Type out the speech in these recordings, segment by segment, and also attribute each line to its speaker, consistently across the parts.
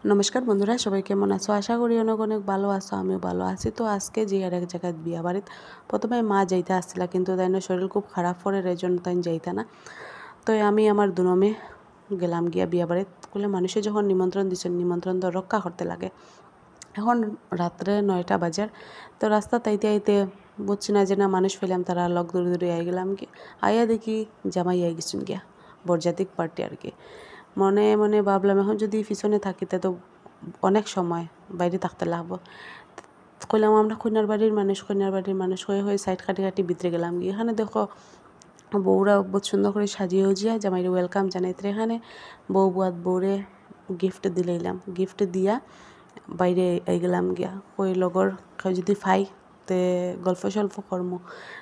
Speaker 1: নমস্কার বন্ধুরা, সবাই কেমন আছো? আশা করি অনেক অনেক ভালো আছো। আমিও ভালো আছি। তো আজকে যে আর এক জায়গায় বিয়া বাড়িত প্রথমে মা যাইতে আসছিলা, কিন্তু তাই শরীর খুব খারাপ পড়ে, এই জন্য তাই যাইতে না। তো আমি আমার দুনমে গেলাম গিয়া বিয়া বাড়িত। বলে মানুষে যখন নিমন্ত্রণ দিচ্ছেন, নিমন্ত্রণ তো রক্ষা করতে লাগে। এখন রাত্রে 9টা বাজার। তো রাস্তা তাইতে আইতে বুঝছি না যে না মানুষ পেলাম, তারা লগ দূরে দূরে আই গেলাম কি আইয়া দেখি জামাই আই গেছুন গিয়া, বরজাতিক পার্টি আর কি। মনে মনে ভাবলাম এখন যদি পিছনে থাকিতে তো অনেক সময় বাইরে থাকতে লাগবো। কইলাম আমরা কন্যার বাড়ির মানুষ হয়ে হয়ে সাইড কাটি কাটি ভিতরে গেলাম। এখানে দেখো বউরা বহুত সুন্দর করে সাজিয়ে উজিয়া জামাইরে ওয়েলকাম জানাইতে। এখানে বউ বুয়াত বউরে গিফট দিলাইলাম, গিফট দিয়া বাইরে আই গেলাম গিয়া। কই লগর কেউ যদি ফাই তে গল্প সল্প কর্ম।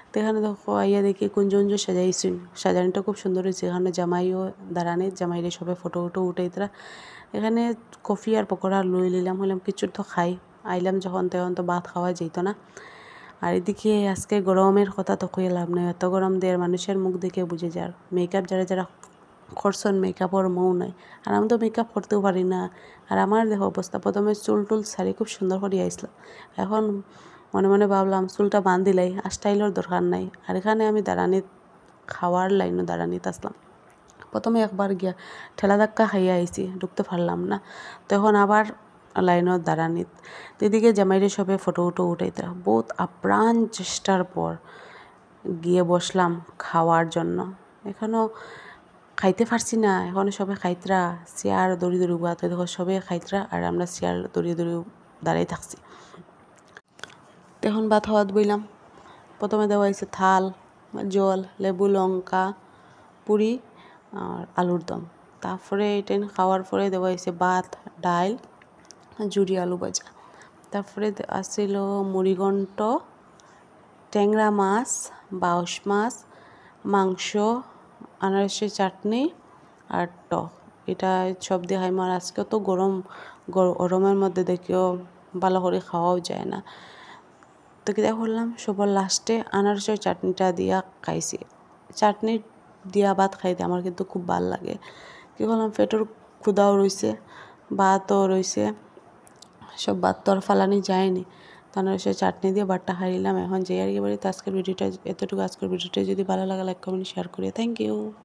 Speaker 1: তো এখানে দেখো আইয়া দেখি কুঞ্জ উঞ্জ সাজাইছুন, সাজানোটা খুব সুন্দর হয়েছে। এখানে জামাইও দাঁড়ানে, জামাইরে সবাই ফটো উটো উঠাইতরা। এখানে কফি আর পকোড়া লই লিলাম, হইলাম কিছু তো খাই। আইলাম যখন তখন তো ভাত খাওয়া যেত না। আর এদিকে আজকে গরমের কথা তো কই লাভ নেই, এত গরম দেয় মানুষের মুখ দেখে বুঝে যার। মেকআপ যারা যারা করছেন মেকআপর মৌ নাই, আর আমি তো মেকআপ করতেও পারি না। আর আমার দেখো অবস্থা, প্রথমে চুল টুল সারি খুব সুন্দর করে আইসলাম। এখন মনে মনে ভাবলাম চুলটা বান্ধিলাই, আর স্টাইলের দরকার নাই। আর এখানে আমি দাঁড়ানিত খাওয়ার লাইনও দাঁড়ানিত আসলাম। প্রথমে একবার গিয়া ঠেলা ধাক্কা খাইয়া আইছি, ঢুকতে পারলাম না। তখন আবার লাইনত দাঁড়ানিত। এদিকে জামাইরে সবে ফটো উটো উঠাইতে বহুত আপ্রাণ চেষ্টার পর গিয়ে বসলাম খাওয়ার জন্য। এখনও খাইতে পারছি না, এখন সবে খাইতরা চেয়ার দড়ি দড়ি উবাতে দেখো সবে খাইতরা, আর আমরা চেয়ার দড়ি দড়ি দাঁড়াই থাকছি। তখন ভাত খাওয়াত বইলাম। প্রথমে দেওয়া হয়েছে থাল, জল, লেবু, লঙ্কা, পুরি আর আলুর দম। তারপরে এটা খাওয়ার পরে দেওয়া হয়েছে ভাত, ডাল, জুড়ি আলু ভাজা। তারপরে আসছিল মুড়িঘণ্ট, ট্যাংরা মাছ, বাউশ মাছ, মাংস, আনারসের চাটনি আর টক। এটা সব দিয়ে খাইম। আর আজকে তো গরমের মধ্যে দেখেও ভালো করে খাওয়াও যায় না। তো কী করলাম, সবার লাস্টে আনারসের চাটনিটা দিয়া খাইছি। চাটনি দিয়া ভাত খাইতে আমার কিন্তু খুব ভাল লাগে। কী করলাম, পেটের ক্ষুধাও রয়েছে, ভাতও রয়েছে, সব ভাত তো আর ফালানি যায়নি। তো আনারসের চাটনি দিয়ে ভাতটা খাইলাম। এখন যে আর কি বাড়িতে আজকের ভিডিওটা এতটুকু। আজকের ভিডিওটা যদি ভালো লাগে লাইক কমেন্ট শেয়ার করে থ্যাংক ইউ।